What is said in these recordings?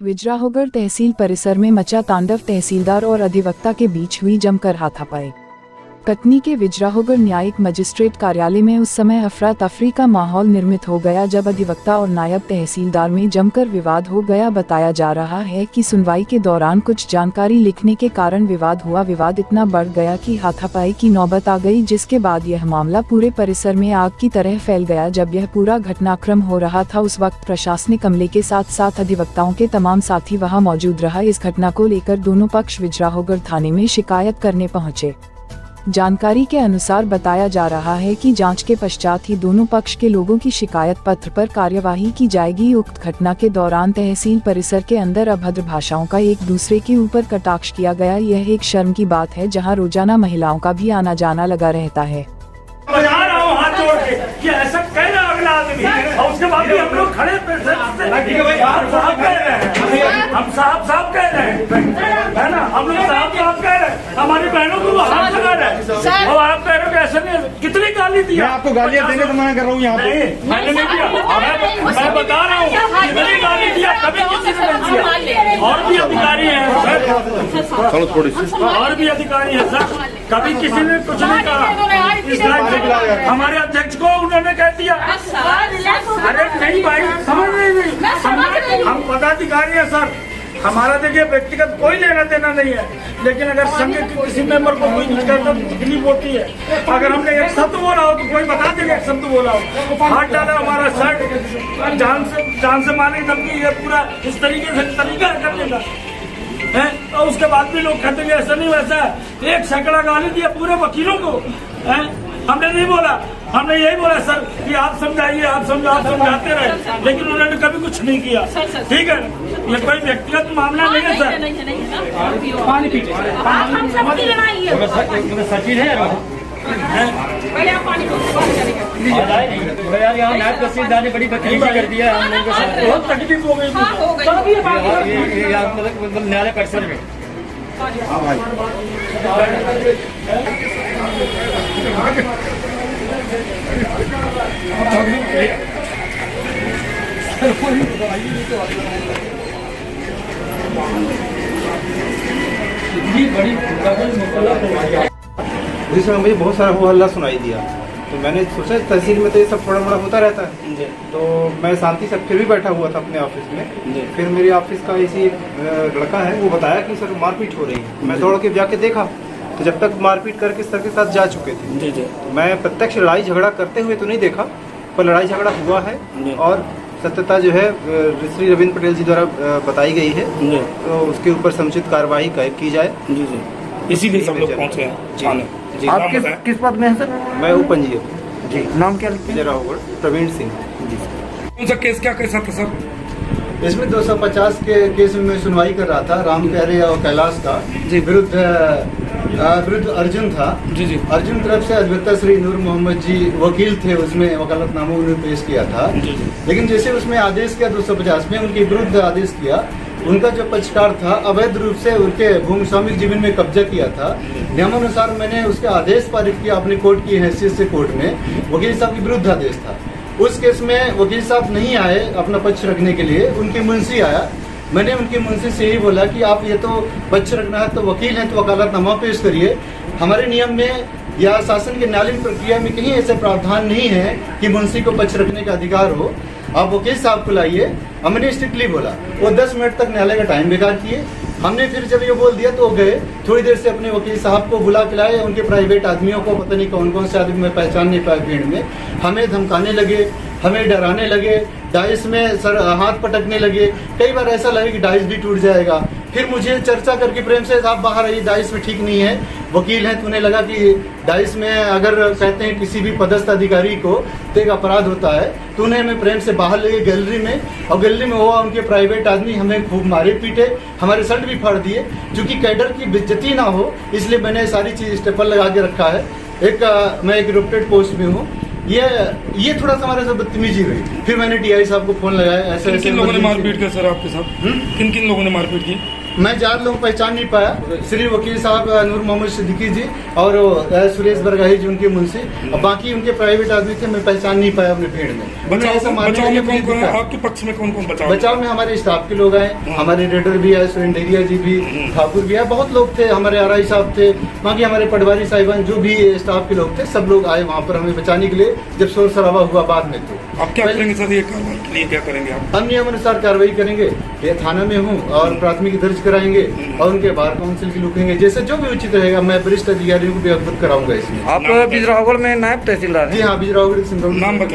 विजराहोगढ़ तहसील परिसर में मचा तांडव। तहसीलदार और अधिवक्ता के बीच हुई जमकर हाथापाई। कटनी के विजराहोगढ़ न्यायिक मजिस्ट्रेट कार्यालय में उस समय अफरा तफरी का माहौल निर्मित हो गया जब अधिवक्ता और नायब तहसीलदार में जमकर विवाद हो गया। बताया जा रहा है कि सुनवाई के दौरान कुछ जानकारी लिखने के कारण विवाद हुआ। विवाद इतना बढ़ गया कि हाथापाई की नौबत आ गई, जिसके बाद यह मामला पूरे परिसर में आग की तरह फैल गया। जब यह पूरा घटनाक्रम हो रहा था उस वक्त प्रशासनिक अमले के साथ साथ अधिवक्ताओं के तमाम साथी वहां मौजूद रहा। इस घटना को लेकर दोनों पक्ष विजराहोगढ़ थाने में शिकायत करने पहुंचे। जानकारी के अनुसार बताया जा रहा है कि जांच के पश्चात ही दोनों पक्ष के लोगों की शिकायत पत्र पर कार्यवाही की जाएगी। उक्त घटना के दौरान तहसील परिसर के अंदर अभद्र भाषाओं का एक दूसरे के ऊपर कटाक्ष किया गया। यह एक शर्म की बात है, जहां रोजाना महिलाओं का भी आना जाना लगा रहता है। हाथ जोड़ के कि ऐसा कह रहा अगला आदमी, और उसके बाद भी हम लोग खड़े हम साहब कह रहे हैं, है ना, हम लोग साहब कह रहे हैं, हमारी बहनों को हाथ लगा रहे हैं और आप कह रहे हो कि ऐसा नहीं। कितनी गाली दी? मैं आपको गालियां देने को मना कर रहा हूँ यहाँ पे। मैंने नहीं दिया, मैं बता रहा हूँ कितनी गाली दिया, कभी किसी ने नहीं दिया। और भी अधिकारी हैं सर, चलो थोड़ी सी और भी अधिकारी हैं सर, कभी किसी ने कुछ नहीं कहा। हमारे अध्यक्ष को उन्होंने कह दिया। अरे नहीं भाई, समझ नहीं, हम पदाधिकारी हैं सर, हमारा देखिए व्यक्तिगत कोई लेना देना नहीं है, लेकिन अगर संघ के किसी मेंबर को कोई तकलीफ होती है, अगर हमने एक शब्द बोला हो तो कोई बता देगा एक शब्द बोला हो, हाथ डाला हमारा शर्ट जान से मारने धमकी, ये पूरा इस तरीके से तरीका करने का है। और उसके बाद भी लोग कहते हैं ऐसा नहीं वैसा, एक सैकड़ा गाली दिया पूरे वकीलों को है। हमने नहीं बोला, हमने यही बोला सर कि आप समझाइए, आप समझाते रहे, लेकिन उन्होंने कभी कुछ नहीं किया। ठीक है, ये कोई व्यक्तिगत मामला नहीं है सर। पानी पीजिए, हम सबकी लड़ाई है। सचिन है पहले आप पानी यार, यहाँ नायब तहसीलदार ने बड़ी बदतमीजी कर दिया है हम लोगों के साथ। बहुत तकलीफ हो गई मतलब न्यायालय परिसर में। जिस समय मुझे बहुत सारा हो हल्ला सुनाई दिया, तो मैंने सोचा तहसील में तो ये सब थोड़ा मोड़ा होता रहता है, तो मैं शांति से फिर भी बैठा हुआ था अपने ऑफिस में। फिर मेरे ऑफिस का इसी लड़का है, वो बताया कि सर मारपीट हो रही है। मैं दौड़ के जाके देखा तो जब तक मारपीट करके सर के साथ जा चुके थे। तो मैं प्रत्यक्ष लड़ाई झगड़ा करते हुए तो नहीं देखा, पर लड़ाई झगड़ा हुआ है और सत्यता जो है श्री रविंद्र पटेल जी द्वारा बताई गई है, तो उसके ऊपर समुचित कार्रवाई की जाए। इसीलिए सब लोग पहुँचे हैं। आप किस पद में है सर? मैं उपंजीयक जी। नाम क्या लिखते हैं? विजराहोगढ़ प्रवीण सिंह जी। कौन सा केस क्या कैसा था सर? इसमें 250 के केस में सुनवाई कर रहा था। राम प्यारे और कैलाश का विरुद्ध अर्जुन था। जी। अर्जुन तरफ से अधिवक्ता श्री नूर मोहम्मद जी वकील थे, उसमें वकालतनामा उन्होंने पेश किया था। लेकिन जैसे उसमें आदेश किया 250 में उनके विरुद्ध आदेश किया, उनका जो पक्षकार था अवैध रूप से उनके भूमि स्वामी जमीन में कब्जा किया था। नियमानुसार मैंने उसके आदेश पारित किया अपने कोर्ट की हैसियत से कोर्ट में। वकील साहब के विरुद्ध आदेश था। उस केस में वकील साहब नहीं आए अपना पक्ष रखने के लिए, उनकी मुंशी आया। मैंने उनकी मुंशी से यही बोला कि आप ये तो पक्ष रखना है तो वकील हैं तो वकालतनामा पेश करिए। हमारे नियम में या शासन के न्यायालयीन प्रक्रिया में कहीं ऐसे प्रावधान नहीं है कि मुंशी को पक्ष रखने का अधिकार हो। आप वकील साहब को लाइए, हमने स्ट्रिक्टली बोला। वो 10 मिनट तक न्यायालय का टाइम बेकार किए। हमने फिर जब ये बोल दिया तो वो गए, थोड़ी देर से अपने वकील साहब को बुला के लाए। उनके प्राइवेट आदमियों को पता नहीं कौन कौन से आदमी मैं पहचान नहीं पाया भीड़ में, हमें धमकाने लगे, हमें डराने लगे, डाइस में सर हाथ पटकने लगे। कई बार ऐसा लगे कि डाइस भी टूट जाएगा। फिर मुझे चर्चा करके प्रेम से आप बाहर आइए, डाइस में ठीक नहीं है, वकील हैं, तूने लगा कि डाइस में अगर कहते हैं किसी भी पदस्थ अधिकारी को तो एक अपराध होता है। तूने हमें प्रेम से बाहर ले गए गैलरी में, और गैलरी में हुआ उनके प्राइवेट आदमी हमें खूब मारे पीटे, हमारे शर्ट भी फाड़ दिए। क्योंकि कैडर की बेइज्जती ना हो इसलिए मैंने सारी चीज स्टेपल लगा के रखा है। मैं एक रिपोर्टेड पोस्ट में हूँ। ये थोड़ा सा हमारे साथ बदतमीजी हुई। फिर मैंने टीआई साहब को फोन लगाया, ऐसे किन लोगों ने मारपीट किया सर आपके साथ? किन लोगों ने मारपीट की? मैं 4 लोग पहचान नहीं पाया। श्री वकील साहब नूर मोहम्मद सिद्दीकी जी और सुरेश बरगाही जी उनके मुंशी, और बाकी उनके प्राइवेट आदमी थे, मैं पहचान नहीं पाया अपने भीड़ में। बचाव में कौन आपके पक्ष में कौन बचाव में हमारे स्टाफ के लोग आए, हमारे रेडर भी आए, सुरेंद्र डेरिया जी भी, ठाकुर भी आए, बहुत लोग थे, हमारे आरआई साहब थे, बाकी हमारे पटवारी साहिबान जो भी स्टाफ के लोग थे, सब लोग आए वहाँ पर हमें बचाने के लिए, जब शोर शराबा हुआ बाद में। तो आप क्या करेंगे सर, ये कार्रवाई के लिए क्या करेंगे आप? हम नियम अनुसार कार्रवाई करेंगे, ये थाना में हूँ और प्राथमिकी दर्ज कराएंगे और उनके बार काउंसिल की रुकेंगे, जैसे जो भी उचित रहेगा मैं वरिष्ठ अधिकारियों को भी अवगत कराऊंगा इसमें। आप बिजरावगढ़ में नायब तहसीलदार? जी हाँ, बिजरावगढ़ सिंधु।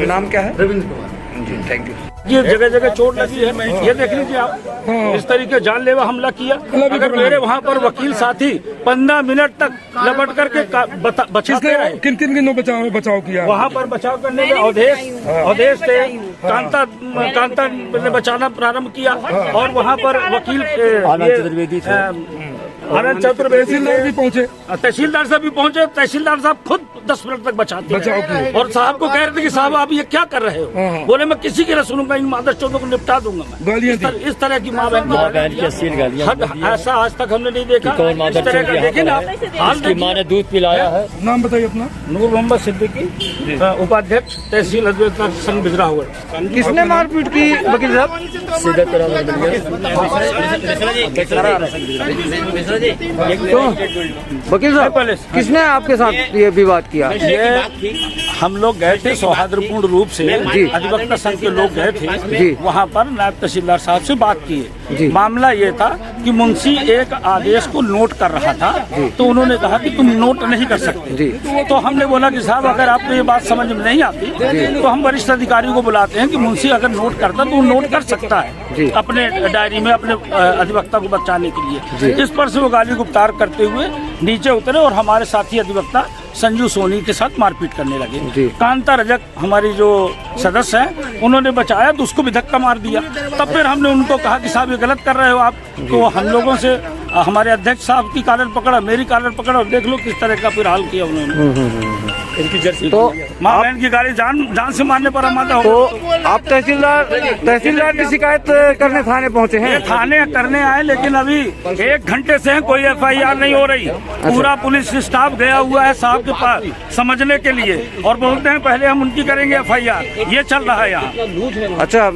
नाम क्या है? Ravindra Kumar ji, thank you. ये जगह जगह चोट लगी है, ये देख लीजिए आप। इस तरीके जानलेवा हमला किया। अगर मेरे वहाँ पर वकील साथी 15 मिनट तक लपट करके बचाते रहे। किन किन दिनों बचाव किया? वहाँ पर बचाव करने में अवधेश थे, कांता ने बचाना प्रारंभ किया, और वहाँ पर वकील आनंद चतुर्वेदी भी पहुँचे, तहसीलदार साहब भी पहुँचे। तहसीलदार साहब खुद 10 मिनट तक बचाते रहे और साहब को कह रहे थे कि साहब आप ये क्या कर रहे हो? बोले मैं किसी की न सुनूंगा, इन मादर चौधों को निपटा दूंगा मैं। इस तरह की माँ बहन की अश्लील गालियाँ, ऐसा आज तक हमने नहीं देखा। इस तरह का देखे ना, हाल माँ ने दूध पिलाया है। नाम बताइए अपना। नूर मोहम्मद सिद्दीकी, उपाध्यक्ष तहसील अधिवक्ता संघ बिजरावगढ़। किसने मारपीट की वकील साहब? वकील साहब, किसने आपके साथ ये विवाद किया? ये हम लोग गए थे सौहार्दपूर्ण रूप से, अधिवक्ता संघ के लोग गए थे वहाँ पर, नायब तहसीलदार साहब से बात किए। मामला ये था कि मुंशी एक आदेश को नोट कर रहा था, तो उन्होंने कहा कि तुम नोट नहीं कर सकते। तो हमने बोला कि साहब अगर आपको ये बात समझ में नहीं आती तो हम वरिष्ठ अधिकारियों को बुलाते हैं कि मुंशी अगर नोट करता तो वो नोट कर सकता है अपने डायरी में, अपने अधिवक्ता को बचाने के लिए। इस पर से वो गाली गुप्तार करते हुए नीचे उतरे और हमारे साथी अधिवक्ता संजू सोनी के साथ मारपीट करने लगे। कांता रजक हमारी जो सदस्य हैं, उन्होंने बचाया तो उसको भी धक्का मार दिया। तब फिर हमने उनको कहा कि साहब ये गलत कर रहे हो आप। तो हम लोगों से हमारे अध्यक्ष साहब की कॉलर पकड़ा, मेरी कॉलर पकड़ा, और देख लो किस तरह का फिर हाल किया उन्होंने। इनकी जर्सी तो माँ बहन की गाड़ी जान से मारने पर आमादा हो। तो आप तहसीलदार की शिकायत करने थाने पहुँचे हैं? थाने करने आए, लेकिन अभी 1 घंटे से कोई FIR नहीं हो रही। पूरा पुलिस स्टाफ गया हुआ है साहब के पास समझने के लिए, और बोलते हैं पहले हम उनकी करेंगे FIR। ये चल रहा है यहाँ। अच्छा,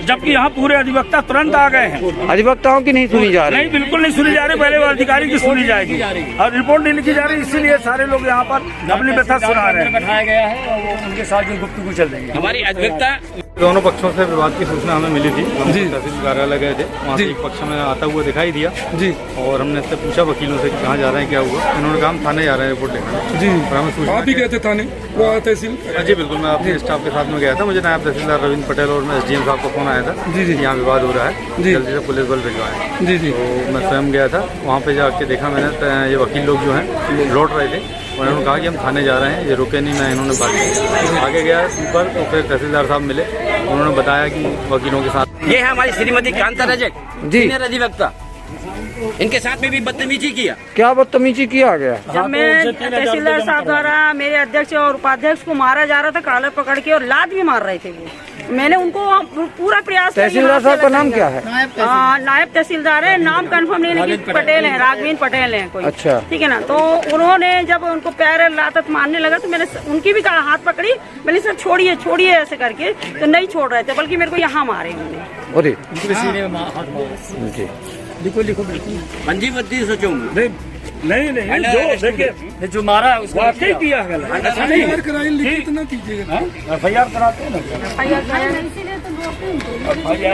जबकि यहाँ पूरे अधिवक्ता तुरंत आ गए हैं। अधिवक्ताओं की नहीं सुनी जा रही? नहीं, बिल्कुल नहीं सुनी जा रही। पहले वो अधिकारी की सुनी जाएगी और रिपोर्ट नहीं लिखी जा रही, इसीलिए सारे लोग यहाँ पर अपनी व्यथा सुना रहे हैं। बैठाया गया है और वो उनके साथ जो गुफ्तगू चल रही है। हमारी अधिवक्ता दोनों पक्षों से विवाद की सूचना हमें मिली थी। हम तहसील कार्यालय गए थे, वहाँ से एक पक्ष में आता हुआ दिखाई दिया जी, और हमने इससे पूछा वकीलों से कहाँ जा रहे हैं, क्या हुआ। इन्होंने कहा हम थाने जा रहे हैं रिपोर्ट लिखने जी। और हमें सूचना, आप भी गए थे थाने तहसील? जी बिल्कुल, मैं अपने स्टाफ के साथ में गया था। मुझे नायब तहसीलदार रविंद्र पटेल और SDM साहब का फोन आया था जी, यहाँ विवाद हो रहा है, जल्दी से पुलिस बल भिजवाएं जी। तो मैं स्वयं गया था, वहाँ पे जाके देखा मैंने, ये वकील लोग जो हैं लौट रहे थे। उन्होंने कहा कि हम थाने जा रहे हैं, ये रुके नहीं। मैं इन्होंने बात आगे गया ऊपर, तो फिर तहसीलदार साहब मिले, उन्होंने बताया कि वकीलों के साथ। ये है हमारी श्रीमती कांता रजक, सीनियर अधिवक्ता, इनके साथ में भी बदतमीजी किया। क्या बदतमीजी किया गया? जब मैं तहसीलदार साहब द्वारा मेरे अध्यक्ष और उपाध्यक्ष को मारा जा रहा था, कॉलर पकड़ के, और लात भी मार रहे थे वो। मैंने उनको पूरा प्रयास। तहसीलदार साहब का नाम क्या है? नायब तहसीलदार है, नाम कंफर्म नहीं, लेकिन पटेल है, राघवेंद्र पटेल है कोई। अच्छा, ठीक है ना। तो उन्होंने जब उनको पैर लात मारने लगा तो मैंने उनकी भी हाथ पकड़ी, मैंने सर छोड़िए छोड़िए ऐसे करके, तो नहीं छोड़ रहे थे, बल्कि मेरे को यहाँ मारे उन्होंने। अरे लिखो लिखो बिल्कुल पंजीबद्दी सोचूंगी। नहीं, जो देखिए जो मारा उसको वाकई किया गलत। FIR कराते हैं ना।